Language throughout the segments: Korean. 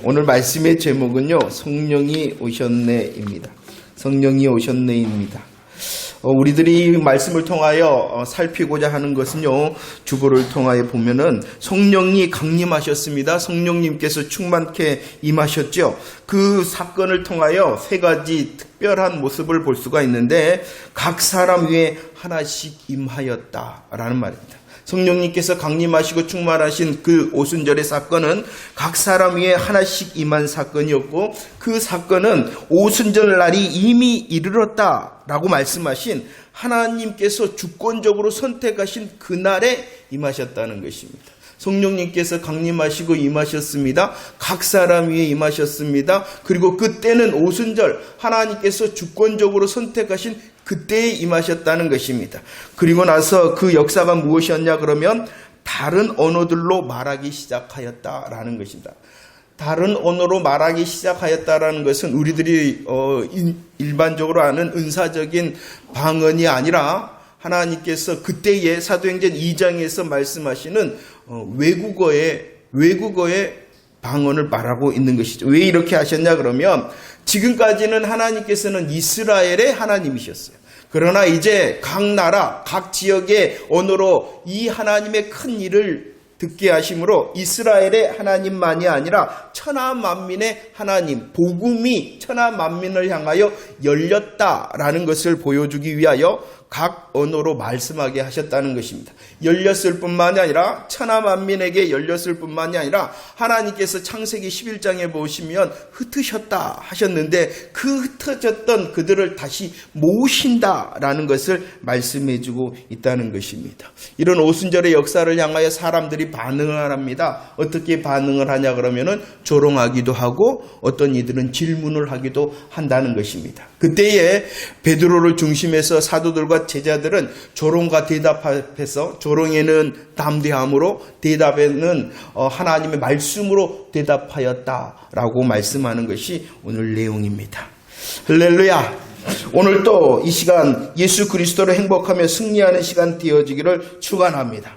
오늘 말씀의 제목은요, 성령이 오셨네입니다. 성령이 오셨네입니다. 우리들이 말씀을 통하여 살피고자 하는 것은요, 주보를 통하여 보면은 성령이 강림하셨습니다. 성령님께서 충만케 임하셨죠. 그 사건을 통하여 세 가지 특별한 모습을 볼 수가 있는데, 각 사람 위에 하나씩 임하였다라는 말입니다. 성령님께서 강림하시고 충만하신 그 오순절의 사건은 각 사람 위에 하나씩 임한 사건이었고, 그 사건은 오순절 날이 이미 이르렀다라고 말씀하신 하나님께서 주권적으로 선택하신 그날에 임하셨다는 것입니다. 성령님께서 강림하시고 임하셨습니다. 각 사람 위에 임하셨습니다. 그리고 그때는 오순절, 하나님께서 주권적으로 선택하신 그때에 임하셨다는 것입니다. 그리고 나서 그 역사가 무엇이었냐 그러면 다른 언어들로 말하기 시작하였다라는 것입니다. 다른 언어로 말하기 시작하였다라는 것은 우리들이 일반적으로 아는 은사적인 방언이 아니라 하나님께서 그때의 사도행전 2장에서 말씀하시는 외국어의 방언을 말하고 있는 것이죠. 왜 이렇게 하셨냐 그러면 지금까지는 하나님께서는 이스라엘의 하나님이셨어요. 그러나 이제 각 나라, 각 지역의 언어로 이 하나님의 큰 일을 듣게 하심으로 이스라엘의 하나님만이 아니라 천하 만민의 하나님, 복음이 천하 만민을 향하여 열렸다라는 것을 보여주기 위하여 각 언어로 말씀하게 하셨다는 것입니다. 열렸을 뿐만이 아니라 천하 만민에게 열렸을 뿐만이 아니라 하나님께서 창세기 11장에 보시면 흩으셨다 하셨는데 그 흩어졌던 그들을 다시 모으신다라는 것을 말씀해주고 있다는 것입니다. 이런 오순절의 역사를 향하여 사람들이 반응을 합니다. 어떻게 반응을 하냐 그러면은 조롱하기도 하고 어떤 이들은 질문을 하기도 한다는 것입니다. 그때에 베드로를 중심해서 사도들과 제자들은 조롱과 대답 앞에서 조롱에는 담대함으로 대답에는 하나님의 말씀으로 대답하였다라고 말씀하는 것이 오늘 내용입니다. 할렐루야. 오늘 또 이 시간 예수 그리스도로 행복하며 승리하는 시간 되어지기를 축원합니다.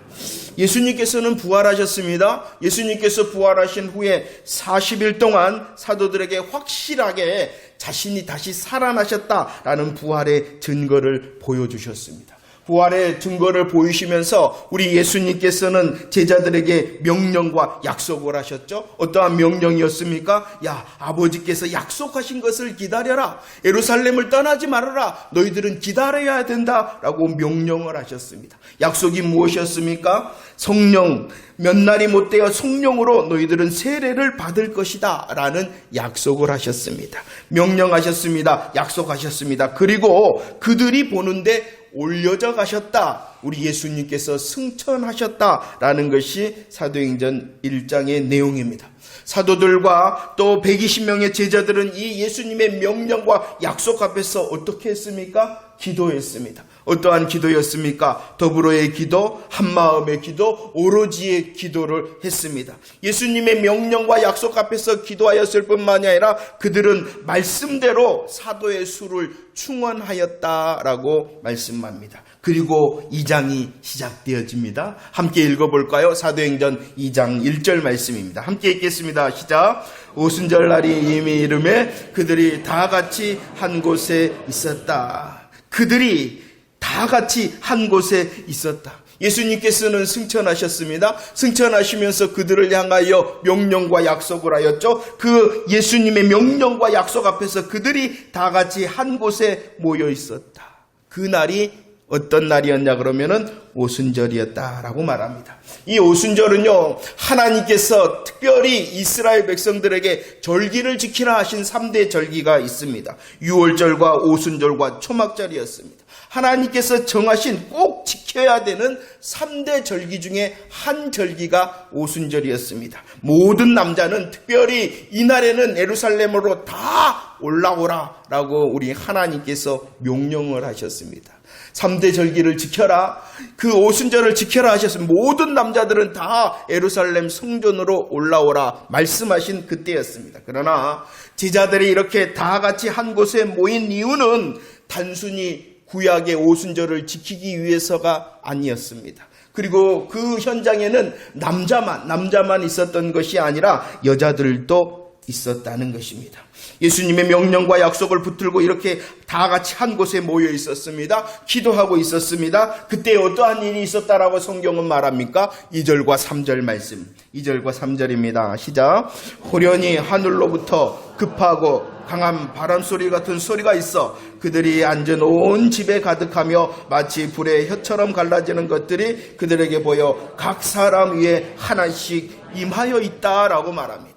예수님께서는 부활하셨습니다. 예수님께서 부활하신 후에 40일 동안 사도들에게 확실하게 자신이 다시 살아나셨다라는 부활의 증거를 보여주셨습니다. 부활의 증거를 보이시면서 우리 예수님께서는 제자들에게 명령과 약속을 하셨죠. 어떠한 명령이었습니까? 야, 아버지께서 약속하신 것을 기다려라. 예루살렘을 떠나지 말아라. 너희들은 기다려야 된다라고 명령을 하셨습니다. 약속이 무엇이었습니까? 성령, 몇 날이 못되어 성령으로 너희들은 세례를 받을 것이다 라는 약속을 하셨습니다. 명령하셨습니다. 약속하셨습니다. 그리고 그들이 보는데 올려져 가셨다. 우리 예수님께서 승천하셨다라는 것이 사도행전 1장의 내용입니다. 사도들과 또 120명의 제자들은 이 예수님의 명령과 약속 앞에서 어떻게 했습니까? 기도했습니다. 어떠한 기도였습니까? 더불어의 기도, 한마음의 기도, 오로지의 기도를 했습니다. 예수님의 명령과 약속 앞에서 기도하였을 뿐만이 아니라 그들은 말씀대로 사도의 수를 충원하였다라고 말씀합니다. 그리고 2장이 시작되어집니다. 함께 읽어볼까요? 사도행전 2장 1절 말씀입니다. 함께 읽겠습니다. 시작. 오순절 날이 이미 이르매 그들이 다 같이 한 곳에 있었다. 그들이 다 같이 한 곳에 있었다. 예수님께서는 승천하셨습니다. 승천하시면서 그들을 향하여 명령과 약속을 하였죠. 그 예수님의 명령과 약속 앞에서 그들이 다 같이 한 곳에 모여 있었다. 그 날이 어떤 날이었냐 그러면은 오순절이었다라고 말합니다. 이 오순절은요, 하나님께서 특별히 이스라엘 백성들에게 절기를 지키라 하신 3대 절기가 있습니다. 유월절과 오순절과 초막절이었습니다. 하나님께서 정하신 꼭 지켜야 되는 3대 절기 중에 한 절기가 오순절이었습니다. 모든 남자는 특별히 이날에는 예루살렘으로 다 올라오라 라고 우리 하나님께서 명령을 하셨습니다. 3대 절기를 지켜라. 그 오순절을 지켜라 하셨습니다. 모든 남자들은 다 예루살렘 성전으로 올라오라 말씀하신 그때였습니다. 그러나 제자들이 이렇게 다 같이 한 곳에 모인 이유는 단순히 구약의 오순절을 지키기 위해서가 아니었습니다. 그리고 그 현장에는 남자만 있었던 것이 아니라 여자들도 있었다는 것입니다. 예수님의 명령과 약속을 붙들고 이렇게 다 같이 한 곳에 모여 있었습니다. 기도하고 있었습니다. 그때 어떠한 일이 있었다라고 성경은 말합니까? 2절과 3절 말씀. 2절과 3절입니다. 시작. 호련히 하늘로부터 급하고 강한 바람소리 같은 소리가 있어 그들이 앉은 온 집에 가득하며 마치 불의 혀처럼 갈라지는 것들이 그들에게 보여 각 사람 위에 하나씩 임하여 있다라고 말합니다.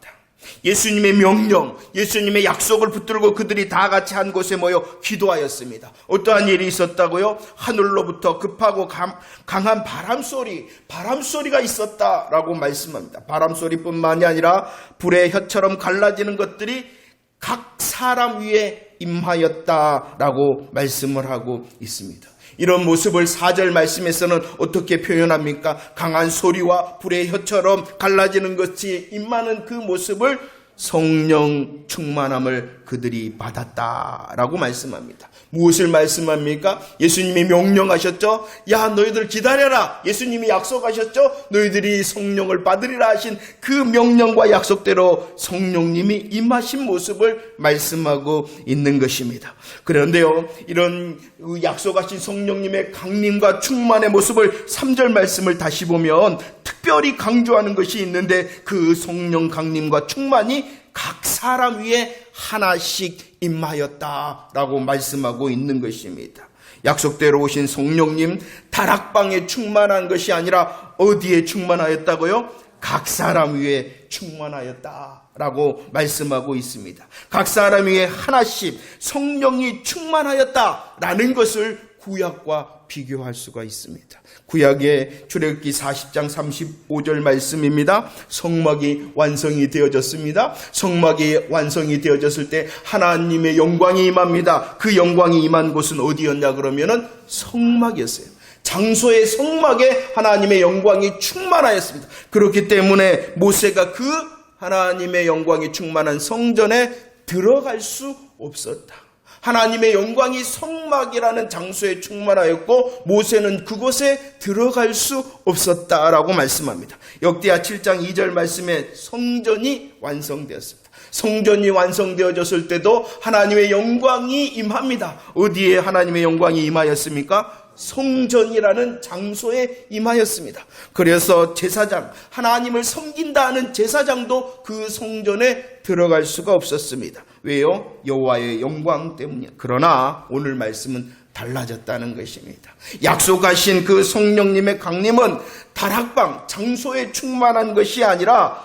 예수님의 명령, 예수님의 약속을 붙들고 그들이 다 같이 한 곳에 모여 기도하였습니다. 어떠한 일이 있었다고요? 하늘로부터 급하고 강한 바람소리가 있었다라고 말씀합니다. 바람소리뿐만이 아니라 불의 혀처럼 갈라지는 것들이 각 사람 위에 임하였다라고 말씀을 하고 있습니다. 이런 모습을 4절 말씀에서는 어떻게 표현합니까? 강한 소리와 불의 혀처럼 갈라지는 것이 임하는 그 모습을 성령 충만함을 그들이 받았다라고 말씀합니다. 무엇을 말씀합니까? 예수님이 명령하셨죠? 야, 너희들 기다려라. 예수님이 약속하셨죠? 너희들이 성령을 받으리라 하신 그 명령과 약속대로 성령님이 임하신 모습을 말씀하고 있는 것입니다. 그런데요, 이런 약속하신 성령님의 강림과 충만의 모습을 3절 말씀을 다시 보면 특별히 강조하는 것이 있는데 그 성령 강림과 충만이 각 사람 위에 하나씩 임하였다라고 말씀하고 있는 것입니다. 약속대로 오신 성령님 다락방에 충만한 것이 아니라 어디에 충만하였다고요? 각 사람 위에 충만하였다라고 말씀하고 있습니다. 각 사람 위에 하나씩 성령이 충만하였다라는 것을 구약과 비교할 수가 있습니다. 구약의 출애굽기 40장 35절 말씀입니다. 성막이 완성이 되어졌습니다. 성막이 완성이 되어졌을 때 하나님의 영광이 임합니다. 그 영광이 임한 곳은 어디였냐 그러면은 성막이었어요. 장소의 성막에 하나님의 영광이 충만하였습니다. 그렇기 때문에 모세가 그 하나님의 영광이 충만한 성전에 들어갈 수 없었다. 하나님의 영광이 성막이라는 장소에 충만하였고 모세는 그곳에 들어갈 수 없었다라고 말씀합니다. 역대하 7장 2절 말씀에 성전이 완성되었습니다. 성전이 완성되어졌을 때도 하나님의 영광이 임합니다. 어디에 하나님의 영광이 임하였습니까? 성전이라는 장소에 임하였습니다. 그래서 제사장, 하나님을 섬긴다 하는 제사장도 그 성전에 들어갈 수가 없었습니다. 왜요? 여호와의 영광 때문이에요. 그러나 오늘 말씀은 달라졌다는 것입니다. 약속하신 그 성령님의 강림은 다락방, 장소에 충만한 것이 아니라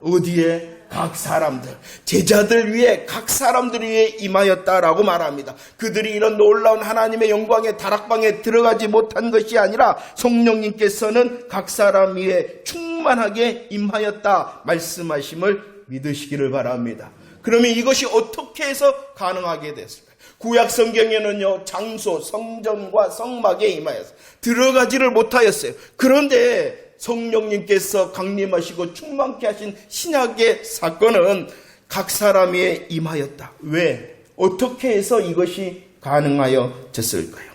어디에? 각 사람들, 제자들 위에 각 사람들 위에 임하였다라고 말합니다. 그들이 이런 놀라운 하나님의 영광의 다락방에 들어가지 못한 것이 아니라 성령님께서는 각 사람 위에 충만하게 임하였다 말씀하심을 믿으시기를 바랍니다. 그러면 이것이 어떻게 해서 가능하게 됐을까요? 구약 성경에는요, 장소, 성전과 성막에 임하여서 들어가지를 못하였어요. 그런데 성령님께서 강림하시고 충만케 하신 신약의 사건은 각 사람 위에 임하였다. 왜? 어떻게 해서 이것이 가능하여졌을까요?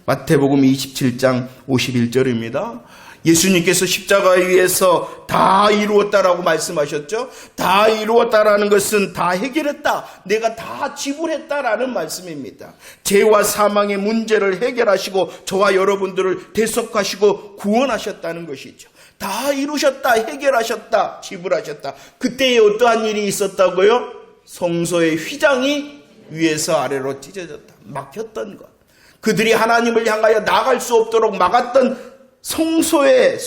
마태복음 27장 51절입니다. 예수님께서 십자가 위에서 다 이루었다라고 말씀하셨죠. 다 이루었다라는 것은 다 해결했다, 내가 다 지불했다라는 말씀입니다. 죄와 사망의 문제를 해결하시고 저와 여러분들을 대속하시고 구원하셨다는 것이죠. 다 이루셨다, 해결하셨다, 지불하셨다. 그때에 어떠한 일이 있었다고요? 성소의 휘장이 위에서 아래로 찢어졌다. 막혔던 것, 그들이 하나님을 향하여 나갈 수 없도록 막았던 성소의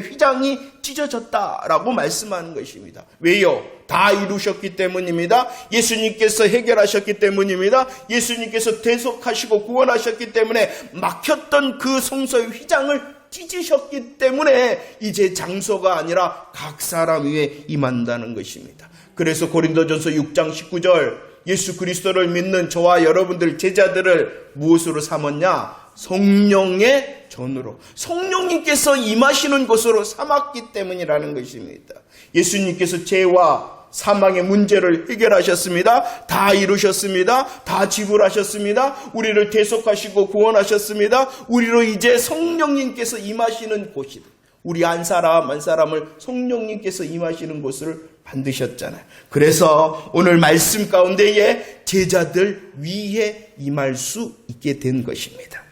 휘장이 찢어졌다라고 말씀하는 것입니다. 왜요? 다 이루셨기 때문입니다. 예수님께서 해결하셨기 때문입니다. 예수님께서 대속하시고 구원하셨기 때문에 막혔던 그 성소의 휘장을 찢으셨기 때문에 이제 장소가 아니라 각 사람 위에 임한다는 것입니다. 그래서 고린도전서 6장 19절, 예수 그리스도를 믿는 저와 여러분들 제자들을 무엇으로 삼았냐? 성령의 전으로, 성령님께서 임하시는 곳으로 삼았기 때문이라는 것입니다. 예수님께서 죄와 사망의 문제를 해결하셨습니다. 다 이루셨습니다. 다 지불하셨습니다. 우리를 대속하시고 구원하셨습니다. 우리로 이제 성령님께서 임하시는 곳이다. 우리 한 사람 한 사람을 성령님께서 임하시는 곳을 만드셨잖아요. 그래서 오늘 말씀 가운데에 제자들 위에 임할 수 있게 된 것입니다.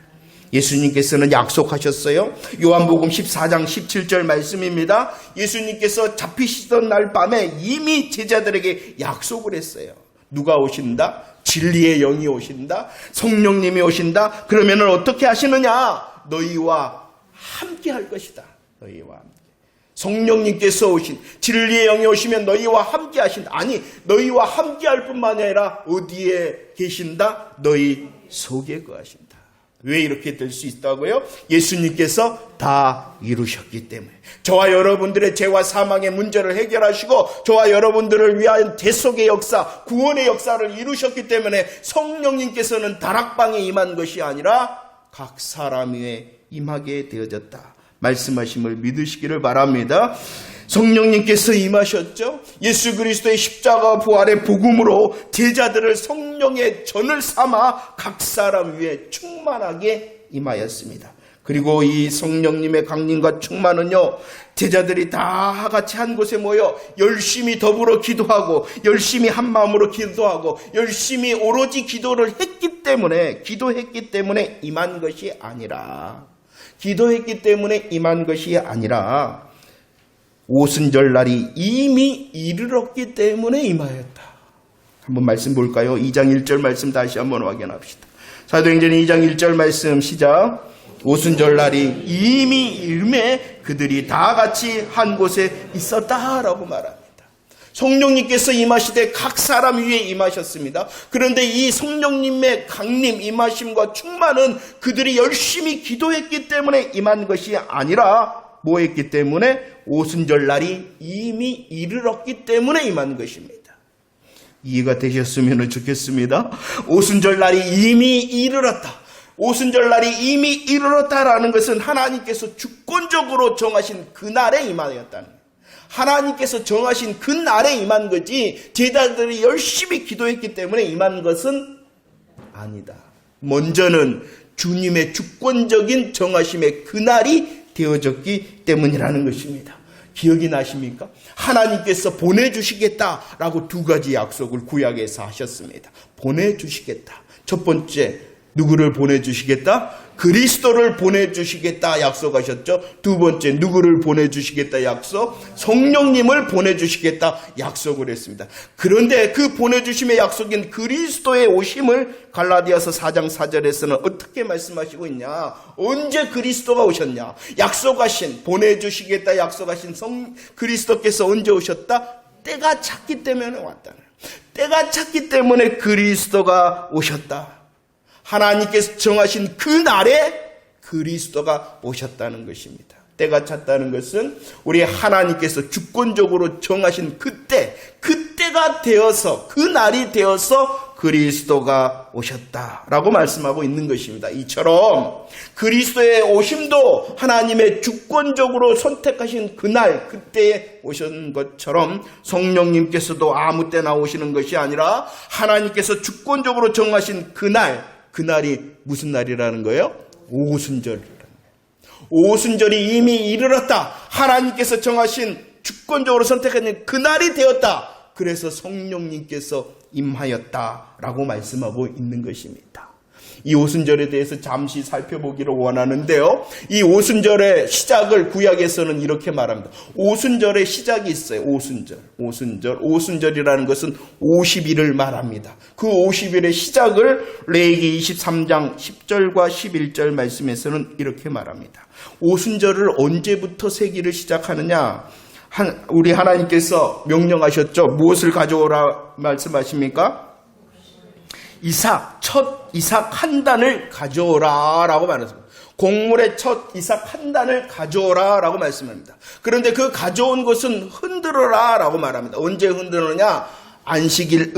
예수님께서는 약속하셨어요. 요한복음 14장 17절 말씀입니다. 예수님께서 잡히시던 날 밤에 이미 제자들에게 약속을 했어요. 누가 오신다? 진리의 영이 오신다. 성령님이 오신다. 그러면 어떻게 하시느냐? 너희와 함께 할 것이다. 너희와 함께. 성령님께서 오신 진리의 영이 오시면 너희와 함께 하신다. 아니, 너희와 함께 할 뿐만 아니라 어디에 계신다? 너희 속에 거하신다. 왜 이렇게 될 수 있다고요? 예수님께서 다 이루셨기 때문에. 저와 여러분들의 죄와 사망의 문제를 해결하시고 저와 여러분들을 위한 대속의 역사, 구원의 역사를 이루셨기 때문에 성령님께서는 다락방에 임한 것이 아니라 각 사람 위에 임하게 되어졌다. 말씀하심을 믿으시기를 바랍니다. 성령님께서 임하셨죠. 예수 그리스도의 십자가 부활의 복음으로 제자들을 성령의 전을 삼아 각 사람 위에 충만하게 임하였습니다. 그리고 이 성령님의 강림과 충만은요, 제자들이 다 같이 한 곳에 모여 열심히 더불어 기도하고 열심히 한 마음으로 기도하고 열심히 오로지 기도했기 때문에 임한 것이 아니라 오순절날이 이미 이르렀기 때문에 임하였다. 한번 말씀 볼까요? 2장 1절 말씀 다시 한번 확인합시다. 사도행전 2장 1절 말씀 시작. 오순절날이 이미 임해 그들이 다 같이 한 곳에 있었다라고 말합니다. 성령님께서 임하시되 각 사람 위에 임하셨습니다. 그런데 이 성령님의 강림, 임하심과 충만은 그들이 열심히 기도했기 때문에 임한 것이 아니라 뭐 했기 때문에? 오순절날이 이미 이르렀기 때문에 임한 것입니다. 이해가 되셨으면 좋겠습니다. 오순절날이 이미 이르렀다. 오순절날이 이미 이르렀다라는 것은 하나님께서 주권적으로 정하신 그날에 임하였다는 거예요. 하나님께서 정하신 그날에 임한 거지 제자들이 열심히 기도했기 때문에 임한 것은 아니다. 먼저는 주님의 주권적인 정하심의 그날이 되어졌기 때문이라는 것입니다. 기억이 나십니까? 하나님께서 보내주시겠다라고 두 가지 약속을 구약에서 하셨습니다. 보내주시겠다. 첫 번째, 누구를 보내주시겠다? 그리스도를 보내주시겠다 약속하셨죠. 두 번째, 누구를 보내주시겠다 약속? 성령님을 보내주시겠다 약속을 했습니다. 그런데 그 보내주심의 약속인 그리스도의 오심을 갈라디아서 4장 4절에서는 어떻게 말씀하시고 있냐? 언제 그리스도가 오셨냐? 약속하신, 보내주시겠다 약속하신 그리스도께서 언제 오셨다? 때가 찼기 때문에 왔다는 거예요. 때가 찼기 때문에 그리스도가 오셨다. 하나님께서 정하신 그 날에 그리스도가 오셨다는 것입니다. 때가 찼다는 것은 우리 하나님께서 주권적으로 정하신 그때가 되어서, 그 날이 되어서 그리스도가 오셨다라고 말씀하고 있는 것입니다. 이처럼 그리스도의 오심도 하나님의 주권적으로 선택하신 그날, 그때에 오신 것처럼 성령님께서도 아무 때나 오시는 것이 아니라 하나님께서 주권적으로 정하신 그날이 무슨 날이라는 거예요? 오순절이라는 거예요. 오순절이 이미 이르렀다. 하나님께서 정하신 주권적으로 선택하는 그날이 되었다. 그래서 성령님께서 임하였다라고 말씀하고 있는 것입니다. 이 오순절에 대해서 잠시 살펴보기를 원하는데요. 이 오순절의 시작을 구약에서는 이렇게 말합니다. 오순절의 시작이 있어요. 오순절이라는 것은 50일을 말합니다. 그 50일의 시작을 레위기 23장 10절과 11절 말씀에서는 이렇게 말합니다. 오순절을 언제부터 세기를 시작하느냐? 우리 하나님께서 명령하셨죠. 무엇을 가져오라 말씀하십니까? 첫 이삭 한 단을 가져오라 라고 말했습니다. 곡물의 첫 이삭 한 단을 가져오라 라고 말씀합니다. 그런데 그 가져온 것은 흔들어라 라고 말합니다. 언제 흔들느냐? 안식일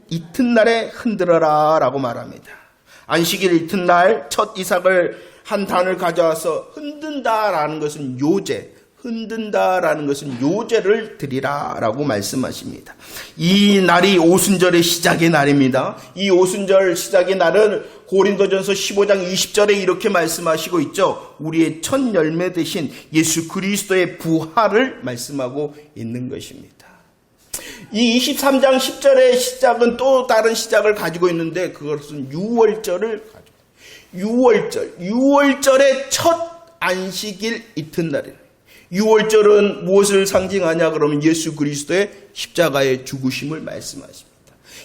이튿날에 흔들어라 라고 말합니다. 안식일 이튿날 첫 이삭을 한 단을 가져와서 흔든다라는 것은 요제, 흔든다라는 것은 요제를 드리라라고 말씀하십니다. 이 날이 오순절의 시작의 날입니다. 이 오순절 시작의 날은 고린도전서 15장 20절에 이렇게 말씀하시고 있죠. 우리의 첫 열매 되신 예수 그리스도의 부활을 말씀하고 있는 것입니다. 이 23장 10절의 시작은 또 다른 시작을 가지고 있는데 그것은 6월절을 가지고 6월절의 첫 안식일 이튿날이에요. 6월절은 무엇을 상징하냐 그러면 예수 그리스도의 십자가의 죽으심을 말씀하십니다.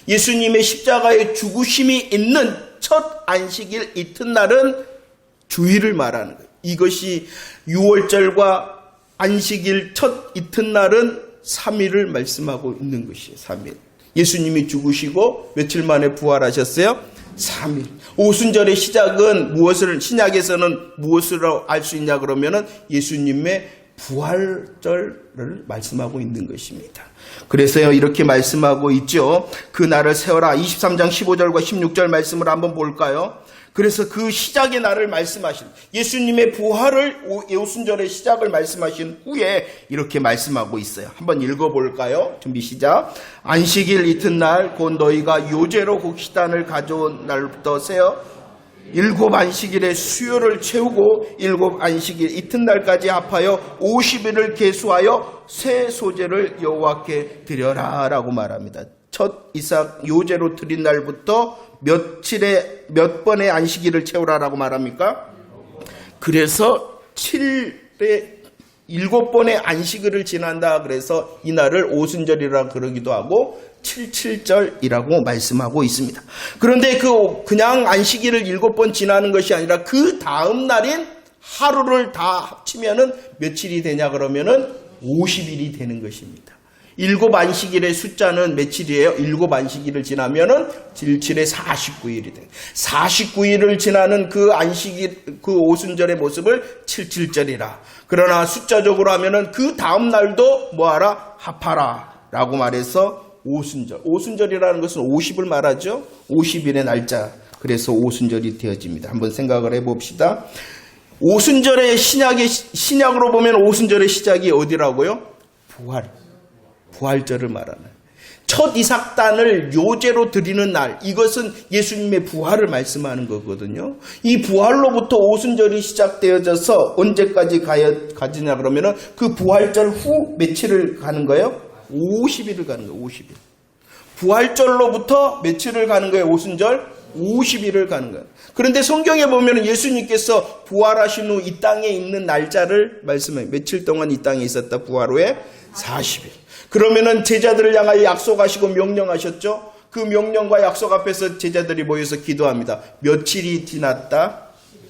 예수님의 십자가의 죽으심이 있는 첫 안식일 이튿날은 주일을 말하는 거예요. 이것이 6월절과 안식일 첫 이튿날은 3일을 말씀하고 있는 것이에요. 3일. 예수님이 죽으시고 며칠 만에 부활하셨어요? 3일. 오순절의 시작은 무엇을 신약에서는 무엇으로 알 수 있냐 그러면은 예수님의 부활절을 말씀하고 있는 것입니다. 그래서요 이렇게 말씀하고 있죠. 그 날을 세워라. 23장 15절과 16절 말씀을 한번 볼까요? 그래서 그 시작의 날을 말씀하신 예수님의 부활을 오순절의 시작을 말씀하신 후에 이렇게 말씀하고 있어요. 한번 읽어볼까요? 준비 시작. 안식일 이튿날 곧 너희가 요제로 곡식단을 가져온 날부터 세어 7 안식일의 수요를 채우고 7 안식일 이튿날까지 합하여 50일을 계수하여 새 소제를 여호와께 드려라 라고 말합니다. 첫 이삭 요제로 드린 날부터 몇 번의 안식일을 채우라라고 말합니까? 그래서 7번의 안식일을 지난다. 그래서 이날을 오순절이라 그러기도 하고 77절이라고 말씀하고 있습니다. 그런데 그냥 안식일을 7번 지나는 것이 아니라 그 다음 날인 하루를 다 합치면은 며칠이 되냐 그러면은 50일이 되는 것입니다. 7 안식일의 숫자는 며칠이에요? 7 안식일을 지나면은 7에 49일이 돼요. 49일을 지나는 그 안식일, 그 오순절의 모습을 77절이라. 그러나 숫자적으로 하면은 그 다음 날도 뭐하라? 합하라. 라고 말해서 오순절. 오순절이라는 것은 50을 말하죠? 50일의 날짜. 그래서 오순절이 되어집니다. 한번 생각을 해봅시다. 오순절의 신약으로 보면 오순절의 시작이 어디라고요? 부활절을 말하는 첫 이삭단을 요제로 드리는 날, 이것은 예수님의 부활을 말씀하는 거거든요. 이 부활로부터 오순절이 시작되어져서 언제까지 가지냐 그러면은 그 부활절 후 며칠을 가는 거예요? 50일을 가는 거예요. 50일. 부활절로부터 며칠을 가는 거예요? 오순절 50일을 가는 거예요. 그런데 성경에 보면 예수님께서 부활하신 후 이 땅에 있는 날짜를 말씀해요. 며칠 동안 이 땅에 있었다? 부활 후에 40일. 그러면은 제자들을 향하여 약속하시고 명령하셨죠? 그 명령과 약속 앞에서 제자들이 모여서 기도합니다. 며칠이 지났다?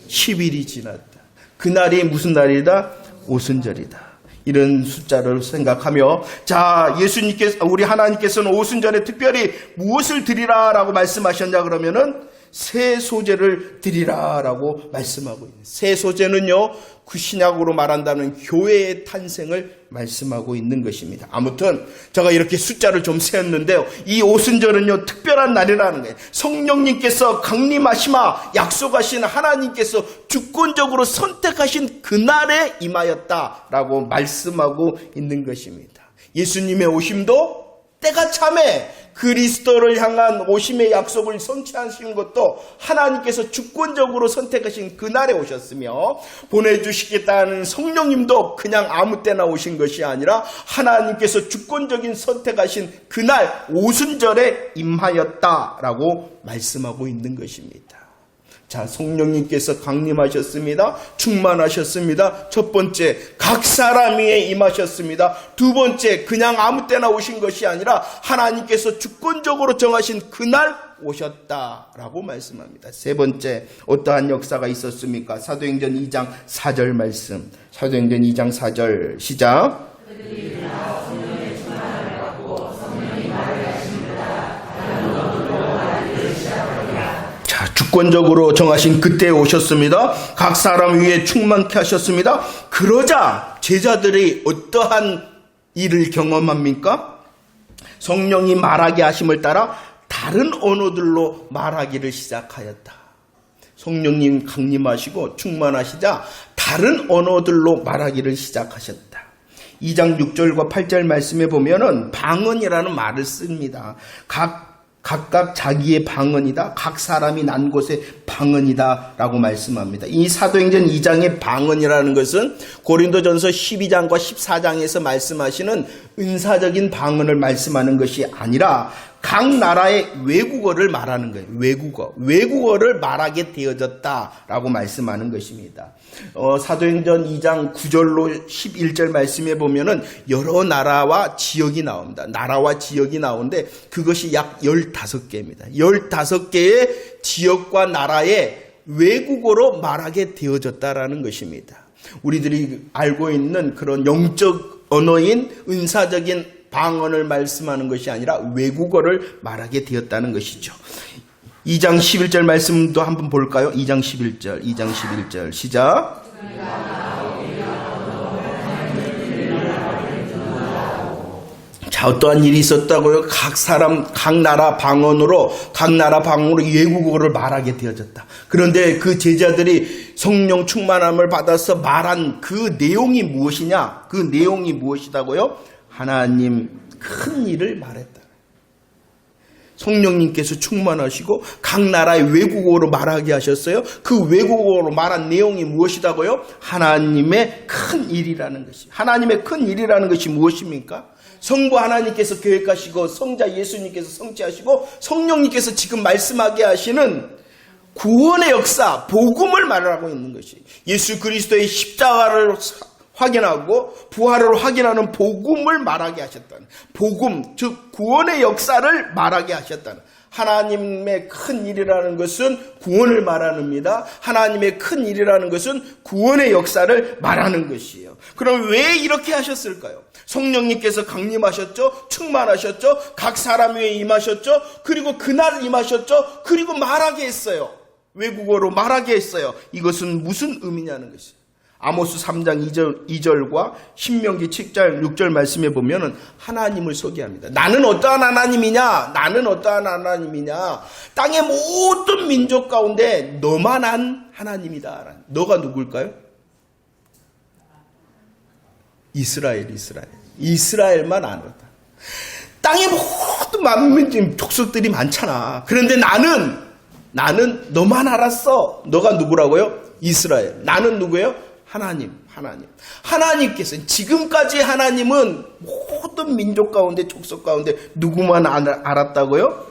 10일이 지났다. 그날이 무슨 날이다? 오순절이다. 이런 숫자를 생각하며, 자, 우리 하나님께서는 오순절에 특별히 무엇을 드리라라고 말씀하셨냐 그러면은 새 소제를 드리라라고 말씀하고 있는. 새 소제는요, 그 신약으로 말한다면 교회의 탄생을 말씀하고 있는 것입니다. 아무튼 제가 이렇게 숫자를 좀 세었는데요. 이 오순절은요, 특별한 날이라는 거예요. 성령님께서 강림하시마 약속하신 하나님께서 주권적으로 선택하신 그날에 임하였다라고 말씀하고 있는 것입니다. 예수님의 오심도 때가 참에 그리스도를 향한 오심의 약속을 성취하신 것도 하나님께서 주권적으로 선택하신 그날에 오셨으며, 보내주시겠다는 성령님도 그냥 아무 때나 오신 것이 아니라 하나님께서 주권적인 선택하신 그날 오순절에 임하였다라고 말씀하고 있는 것입니다. 자, 성령님께서 강림하셨습니다. 충만하셨습니다. 첫 번째, 각 사람 위에 임하셨습니다. 두 번째, 그냥 아무 때나 오신 것이 아니라 하나님께서 주권적으로 정하신 그날 오셨다라고 말씀합니다. 세 번째, 어떠한 역사가 있었습니까? 사도행전 2장 4절 말씀. 사도행전 2장 4절 시작. 주권적으로 정하신 그때에 오셨습니다. 각 사람 위에 충만케 하셨습니다. 그러자 제자들이 어떠한 일을 경험합니까? 성령이 말하게 하심을 따라 다른 언어들로 말하기를 시작하였다. 성령님 강림하시고 충만하시자 다른 언어들로 말하기를 시작하셨다. 2장 6절과 8절 말씀에 보면은 방언이라는 말을 씁니다. 각각 자기의 방언이다. 각 사람이 난 곳의 방언이다 라고 말씀합니다. 이 사도행전 2장의 방언이라는 것은 고린도전서 12장과 14장에서 말씀하시는 은사적인 방언을 말씀하는 것이 아니라 각 나라의 외국어를 말하는 거예요. 외국어를 말하게 되어졌다라고 말씀하는 것입니다. 사도행전 2장 9절로 11절 말씀에 보면은 여러 나라와 지역이 나옵니다. 나라와 지역이 나오는데 그것이 약 15개입니다. 15개의 지역과 나라의 외국어로 말하게 되어졌다라는 것입니다. 우리들이 알고 있는 그런 영적 언어인 은사적인 방언을 말씀하는 것이 아니라 외국어를 말하게 되었다는 것이죠. 2장 11절 말씀도 한번 볼까요? 2장 11절 시작. 자, 어떠한 일이 있었다고요? 각 나라 방언으로 외국어를 말하게 되어졌다. 그런데 그 제자들이 성령 충만함을 받아서 말한 그 내용이 무엇이냐? 그 내용이 무엇이다고요? 하나님 큰 일을 말했다. 성령님께서 충만하시고 각 나라의 외국어로 말하게 하셨어요. 그 외국어로 말한 내용이 무엇이다고요? 하나님의 큰 일이라는 것이. 하나님의 큰 일이라는 것이 무엇입니까? 성부 하나님께서 계획하시고 성자 예수님께서 성취하시고 성령님께서 지금 말씀하게 하시는 구원의 역사, 복음을 말하고 있는 것이. 예수 그리스도의 십자가를 확인하고 부활을 확인하는 복음을 말하게 하셨다는, 복음 즉 구원의 역사를 말하게 하셨다는. 하나님의 큰 일이라는 것은 구원을 말합니다. 하나님의 큰 일이라는 것은 구원의 역사를 말하는 것이에요. 그럼 왜 이렇게 하셨을까요? 성령님께서 강림하셨죠. 충만하셨죠. 각 사람 위에 임하셨죠. 그리고 그날 임하셨죠. 그리고 말하게 했어요. 외국어로 말하게 했어요. 이것은 무슨 의미냐는 것이에요. 아모스 3장 2절과 신명기 7장 6절 말씀에 보면은 하나님을 소개합니다. 나는 어떠한 하나님이냐? 땅의 모든 민족 가운데 너만한 하나님이다. 너가 누굴까요? 이스라엘만 알았다. 땅의 모든 만민 족속들이 많잖아. 그런데 나는 너만 알았어. 너가 누구라고요? 이스라엘. 나는 누구예요? 하나님께서 지금까지 하나님은 모든 민족 가운데 족속 가운데 누구만 알았다고요?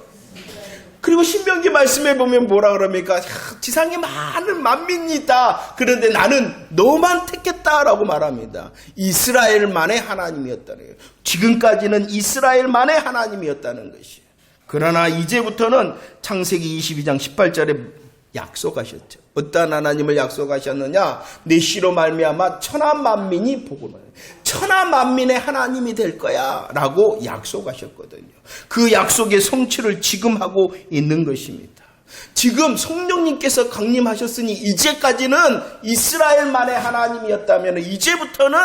그리고 신명기 말씀에 보면 뭐라 그럽니까? 지상에 많은 만민이 있다. 그런데 나는 너만 택했다라고 말합니다. 이스라엘만의 하나님이었다는 거예요. 지금까지는 이스라엘만의 하나님이었다는 것이에요. 그러나 이제부터는 창세기 22장 18절에 약속하셨죠. 어떠한 하나님을 약속하셨느냐? 내 씨로 말미암아 천하만민이 복음을, 천하만민의 하나님이 될 거야 라고 약속하셨거든요. 그 약속의 성취를 지금 하고 있는 것입니다. 지금 성령님께서 강림하셨으니 이제까지는 이스라엘만의 하나님이었다면 이제부터는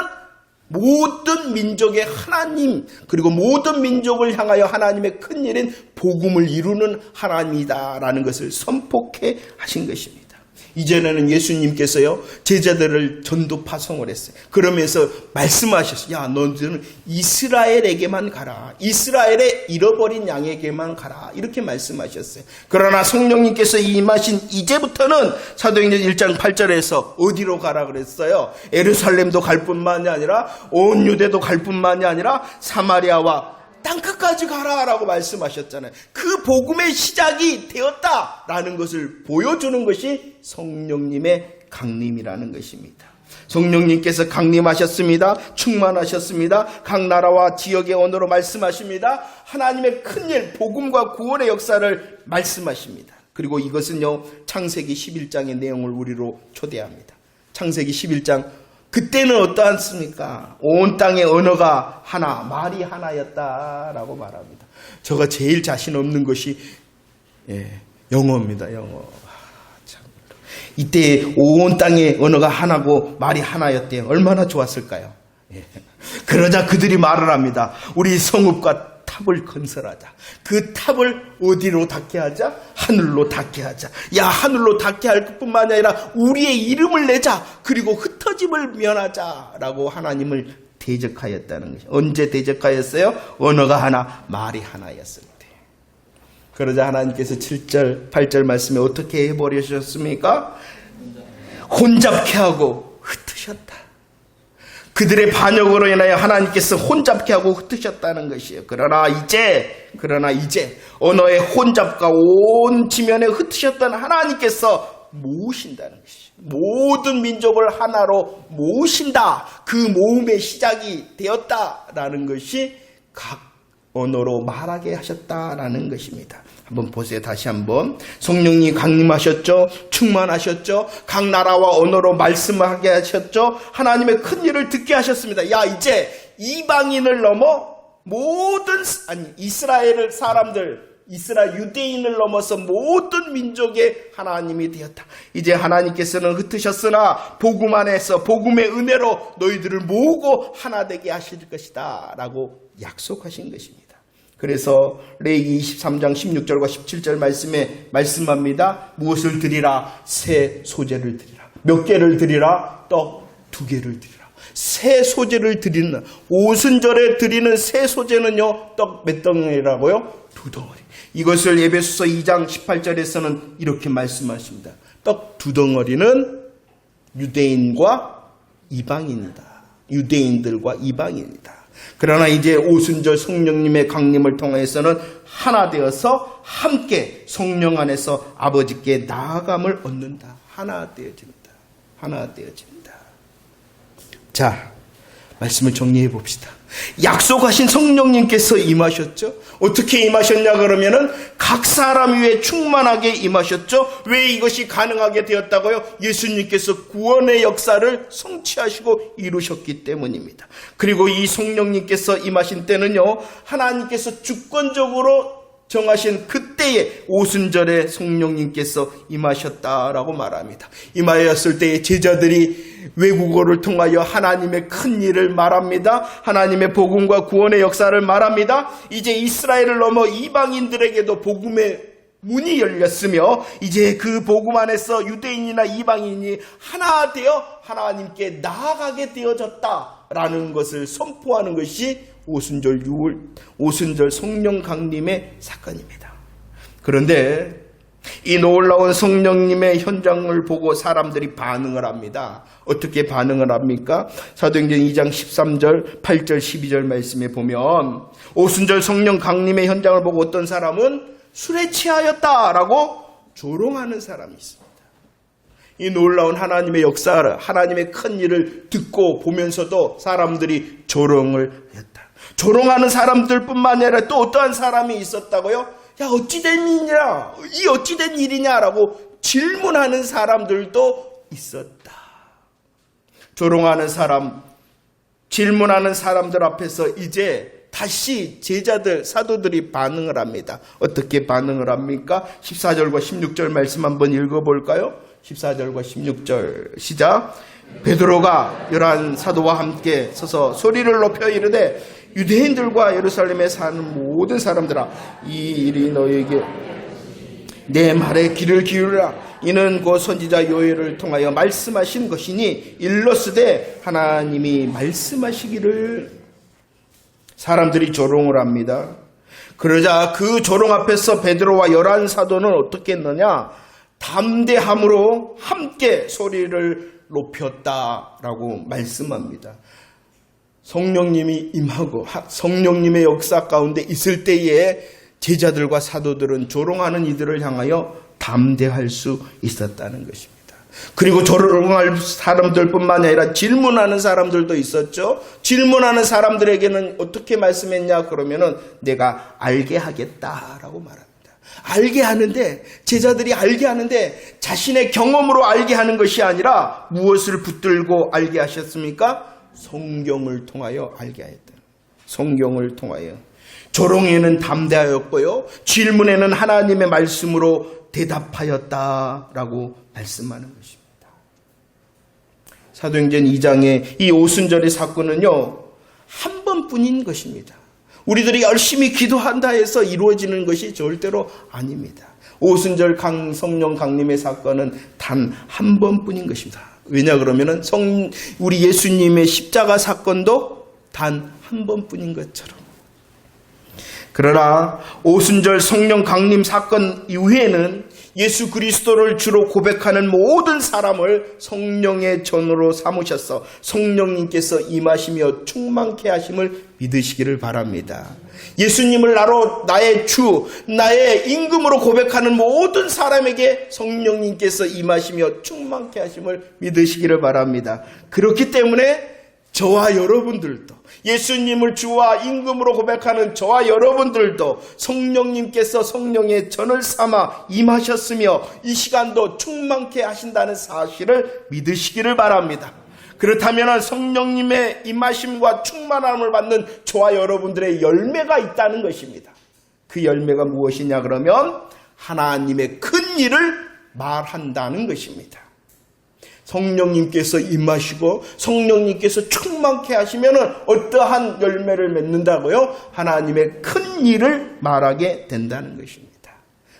모든 민족의 하나님, 그리고 모든 민족을 향하여 하나님의 큰 일인 복음을 이루는 하나님이다라는 것을 선포해 하신 것입니다. 이전에는 예수님께서요, 제자들을 전도 파송을 했어요. 그러면서 말씀하셨어요. 야, 너희들은 이스라엘에게만 가라. 이스라엘의 잃어버린 양에게만 가라. 이렇게 말씀하셨어요. 그러나 성령님께서 임하신 이제부터는 사도행전 1장 8절에서 어디로 가라 그랬어요? 예루살렘도 갈 뿐만이 아니라 온 유대도 갈 뿐만이 아니라 사마리아와 땅끝까지 가라라고 말씀하셨잖아요. 그 복음의 시작이 되었다라는 것을 보여주는 것이 성령님의 강림이라는 것입니다. 성령님께서 강림하셨습니다. 충만하셨습니다. 각 나라와 지역의 언어로 말씀하십니다. 하나님의 큰일, 복음과 구원의 역사를 말씀하십니다. 그리고 이것은요, 창세기 11장의 내용을 우리로 초대합니다. 창세기 11장, 그때는 어떠했습니까? 온 땅의 언어가 하나, 말이 하나였다라고 말합니다. 제가 제일 자신 없는 것이 영어입니다. 영어. 참. 이때 온 땅의 언어가 하나고 말이 하나였대요. 얼마나 좋았을까요? 그러자 그들이 말을 합니다. 우리 성읍과 탑을 건설하자. 그 탑을 어디로 닿게 하자? 하늘로 닿게 하자. 야, 하늘로 닿게 할 뿐만 아니라 우리의 이름을 내자. 그리고 흩어짐을 면하자 라고 하나님을 대적하였다는 것이. 언제 대적하였어요? 언어가 하나, 말이 하나였을 때. 그러자 하나님께서 7절, 8절 말씀에 어떻게 해버리셨습니까? 혼잡케 하고 흩으셨다. 그들의 반역으로 인하여 하나님께서 혼잡케 하고 흩으셨다는 것이에요. 그러나 이제 언어의 혼잡과 온 지면에 흩으셨던 하나님께서 모으신다는 것이죠. 모든 민족을 하나로 모으신다. 그 모음의 시작이 되었다라는 것이 각 언어로 말하게 하셨다라는 것입니다. 한번 보세요. 다시 한번. 성령님 강림하셨죠. 충만하셨죠. 각 나라와 언어로 말씀하게 하셨죠. 하나님의 큰 일을 듣게 하셨습니다. 야, 이제 이방인을 넘어 이스라엘 사람들, 이스라엘 유대인을 넘어서 모든 민족의 하나님이 되었다. 이제 하나님께서는 흩으셨으나 복음 안에서 복음의 은혜로 너희들을 모으고 하나 되게 하실 것이다 라고 약속하신 것입니다. 그래서 레위기 23장 16절과 17절 말씀에 말씀합니다. 무엇을 드리라? 새 소재를 드리라. 몇 개를 드리라? 떡 2개를 드리라. 새 소재를 드리는, 오순절에 드리는 새 소재는요, 떡 몇 덩어리라고요? 2덩어리. 이것을 에베소서 2장 18절에서는 이렇게 말씀하십니다. 떡 2덩어리는 유대인과 이방인이다. 유대인들과 이방인이다. 그러나 이제 오순절 성령님의 강림을 통해서는 하나 되어서 함께 성령 안에서 아버지께 나아감을 얻는다. 하나 되어진다. 하나 되어진다. 자, 말씀을 정리해 봅시다. 약속하신 성령님께서 임하셨죠. 어떻게 임하셨냐 그러면은 각 사람 위에 충만하게 임하셨죠. 왜 이것이 가능하게 되었다고요? 예수님께서 구원의 역사를 성취하시고 이루셨기 때문입니다. 그리고 이 성령님께서 임하신 때는요, 하나님께서 주권적으로 정하신 그때에 오순절에 성령님께서 임하셨다라고 말합니다. 임하였을 때에 제자들이 외국어를 통하여 하나님의 큰 일을 말합니다. 하나님의 복음과 구원의 역사를 말합니다. 이제 이스라엘을 넘어 이방인들에게도 복음의 문이 열렸으며 이제 그 복음 안에서 유대인이나 이방인이 하나 되어 하나님께 나아가게 되어졌다라는 것을 선포하는 것이 오순절 성령 강림의 사건입니다. 그런데 이 놀라운 성령님의 현장을 보고 사람들이 반응을 합니다. 어떻게 반응을 합니까? 사도행전 2장 13절, 8절, 12절 말씀에 보면 오순절 성령 강림의 현장을 보고 어떤 사람은 술에 취하였다라고 조롱하는 사람이 있습니다. 이 놀라운 하나님의 역사, 하나님의 큰 일을 듣고 보면서도 사람들이 조롱을 했다. 조롱하는 사람들뿐만 아니라 또 어떠한 사람이 있었다고요? 야, 어찌된 일이냐? 이 어찌된 일이냐라고 질문하는 사람들도 있었다. 조롱하는 사람, 질문하는 사람들 앞에서 이제 다시 제자들, 사도들이 반응을 합니다. 어떻게 반응을 합니까? 14절과 16절 말씀 한번 읽어볼까요? 14절과 16절 시작. 베드로가 11 사도와 함께 서서 소리를 높여 이르되 유대인들과 예루살렘에 사는 모든 사람들아, 이 일이 너에게 내 말에 귀를 기울이라. 이는 그 선지자 요엘을 통하여 말씀하신 것이니 일러스되 하나님이 말씀하시기를. 사람들이 조롱을 합니다. 그러자 그 조롱 앞에서 베드로와 11 사도는 어떻게 했느냐? 담대함으로 함께 소리를 높였다라고 말씀합니다. 성령님이 임하고 성령님의 역사 가운데 있을 때에 제자들과 사도들은 조롱하는 이들을 향하여 담대할 수 있었다는 것입니다. 그리고 조롱할 사람들뿐만 아니라 질문하는 사람들도 있었죠. 질문하는 사람들에게는 어떻게 말씀했냐 그러면은 내가 알게 하겠다라고 말합니다. 알게 하는데, 제자들이 알게 하는데 자신의 경험으로 알게 하는 것이 아니라 무엇을 붙들고 알게 하셨습니까? 성경을 통하여 알게 하였다. 성경을 통하여. 조롱에는 담대하였고요, 질문에는 하나님의 말씀으로 대답하였다라고 말씀하는 것입니다. 사도행전 2장의 이 오순절의 사건은요, 한 번뿐인 것입니다. 우리들이 열심히 기도한다 해서 이루어지는 것이 절대로 아닙니다. 오순절 성령 강림의 사건은 단 한 번뿐인 것입니다. 왜냐 그러면은 우리 예수님의 십자가 사건도 단 한 번뿐인 것처럼. 그러나 오순절 성령 강림 사건 이후에는 예수 그리스도를 주로 고백하는 모든 사람을 성령의 전으로 삼으셔서 성령님께서 임하시며 충만케 하심을 믿으시기를 바랍니다. 예수님을 나의 주, 나의 임금으로 고백하는 모든 사람에게 성령님께서 임하시며 충만케 하심을 믿으시기를 바랍니다. 그렇기 때문에 저와 여러분들도, 예수님을 주와 임금으로 고백하는 저와 여러분들도 성령님께서 성령의 전을 삼아 임하셨으며 이 시간도 충만케 하신다는 사실을 믿으시기를 바랍니다. 그렇다면 성령님의 임하심과 충만함을 받는 저와 여러분들의 열매가 있다는 것입니다. 그 열매가 무엇이냐 그러면 하나님의 큰 일을 말한다는 것입니다. 성령님께서 임하시고 성령님께서 충만케 하시면 어떠한 열매를 맺는다고요? 하나님의 큰 일을 말하게 된다는 것입니다.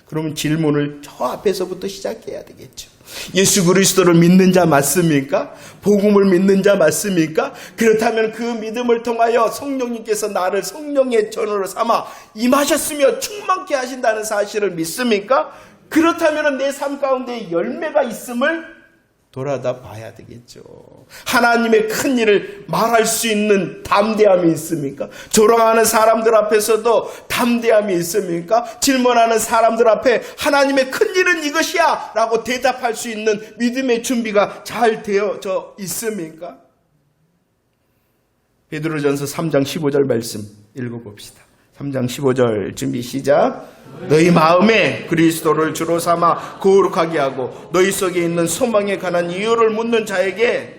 그러면 질문을 저 앞에서부터 시작해야 되겠죠. 예수 그리스도를 믿는 자 맞습니까? 복음을 믿는 자 맞습니까? 그렇다면 그 믿음을 통하여 성령님께서 나를 성령의 전으로 삼아 임하셨으며 충만케 하신다는 사실을 믿습니까? 그렇다면 내 삶 가운데 열매가 있음을 돌아다 봐야 되겠죠. 하나님의 큰 일을 말할 수 있는 담대함이 있습니까? 조롱하는 사람들 앞에서도 담대함이 있습니까? 질문하는 사람들 앞에 하나님의 큰 일은 이것이야 라고 대답할 수 있는 믿음의 준비가 잘 되어져 있습니까? 베드로전서 3장 15절 말씀 읽어봅시다. 3장 15절 준비 시작. 너희 마음에 그리스도를 주로 삼아 거룩하게 하고 너희 속에 있는 소망에 관한 이유를 묻는 자에게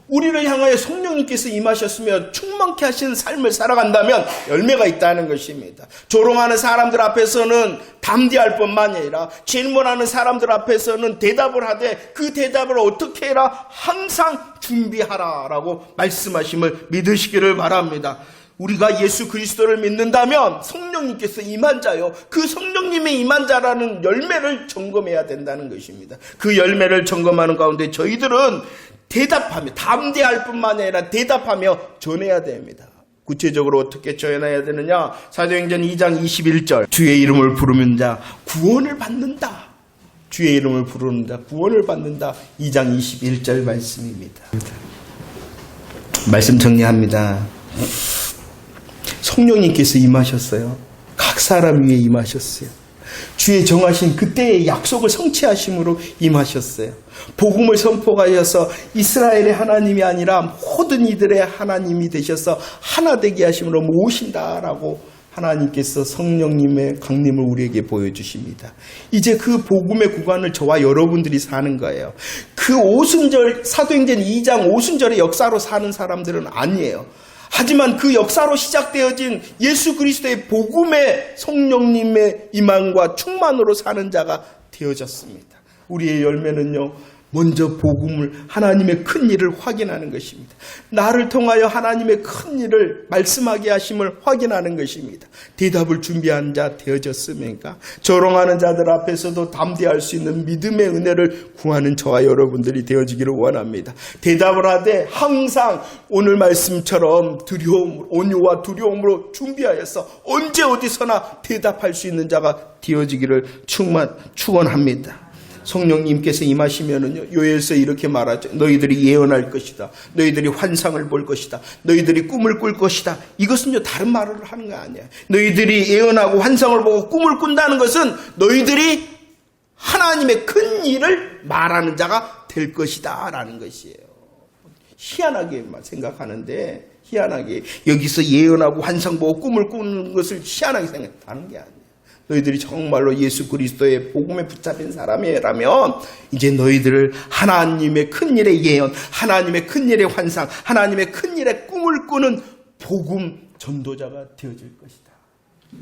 우리를 향하여 성령님께서 임하셨으며 충만케 하신 삶을 살아간다면 열매가 있다는 것입니다. 조롱하는 사람들 앞에서는 담대할 뿐만 아니라 질문하는 사람들 앞에서는 대답을 하되 그 대답을 어떻게 해라? 항상 준비하라 라고 말씀하심을 믿으시기를 바랍니다. 우리가 예수 그리스도를 믿는다면 성령님께서 임한 자요, 그 성령님의 임한 자라는 열매를 점검해야 된다는 것입니다. 그 열매를 점검하는 가운데 저희들은 대답하며, 담대할 뿐만 아니라 대답하며 전해야 됩니다. 구체적으로 어떻게 전해야 되느냐? 사도행전 2장 21절 주의 이름을 부르는 자 구원을 받는다. 주의 이름을 부르는 자 구원을 받는다. 2장 21절 말씀입니다. 말씀 정리합니다. 성령님께서 임하셨어요. 각 사람 위에 임하셨어요. 주의 정하신 그때의 약속을 성취하심으로 임하셨어요. 복음을 선포하여서 이스라엘의 하나님이 아니라 모든 이들의 하나님이 되셔서 하나 되게 하심으로 모으신다라고 하나님께서 성령님의 강림을 우리에게 보여주십니다. 이제 그 복음의 구간을 저와 여러분들이 사는 거예요. 그 오순절, 사도행전 2장 오순절의 역사로 사는 사람들은 아니에요. 하지만 그 역사로 시작되어진 예수 그리스도의 복음의 성령님의 임함과 충만으로 사는 자가 되어졌습니다. 우리의 열매는요, 먼저 복음을, 하나님의 큰 일을 확인하는 것입니다. 나를 통하여 하나님의 큰 일을 말씀하게 하심을 확인하는 것입니다. 대답을 준비한 자 되어졌습니까? 조롱하는 자들 앞에서도 담대할 수 있는 믿음의 은혜를 구하는 저와 여러분들이 되어지기를 원합니다. 대답을 하되 항상 오늘 말씀처럼 온유와 두려움으로 준비하여서 언제 어디서나 대답할 수 있는 자가 되어지기를 축원합니다. 성령님께서 임하시면은요, 요엘서에 이렇게 말하죠. 너희들이 예언할 것이다. 너희들이 환상을 볼 것이다. 너희들이 꿈을 꿀 것이다. 이것은요, 다른 말을 하는 거 아니야. 너희들이 예언하고 환상을 보고 꿈을 꾼다는 것은 너희들이 하나님의 큰 일을 말하는 자가 될 것이다 라는 것이에요. 희한하게만 생각하는데, 희한하게 여기서 예언하고 환상 보고 꿈을 꾸는 것을 희한하게 생각하는 게 아니에요. 너희들이 정말로 예수 그리스도의 복음에 붙잡힌 사람이라면 이제 너희들을 하나님의 큰 일의 예언, 하나님의 큰 일의 환상, 하나님의 큰 일의 꿈을 꾸는 복음 전도자가 되어질 것이다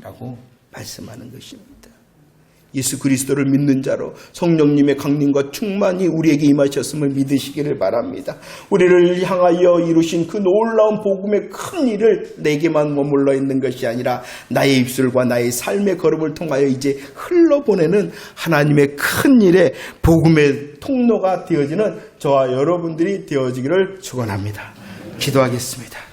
라고 말씀하는 것입니다. 예수 그리스도를 믿는 자로 성령님의 강림과 충만이 우리에게 임하셨음을 믿으시기를 바랍니다. 우리를 향하여 이루신 그 놀라운 복음의 큰 일을 내게만 머물러 있는 것이 아니라 나의 입술과 나의 삶의 걸음을 통하여 이제 흘러보내는 하나님의 큰 일에 복음의 통로가 되어지는 저와 여러분들이 되어지기를 축원합니다. 기도하겠습니다.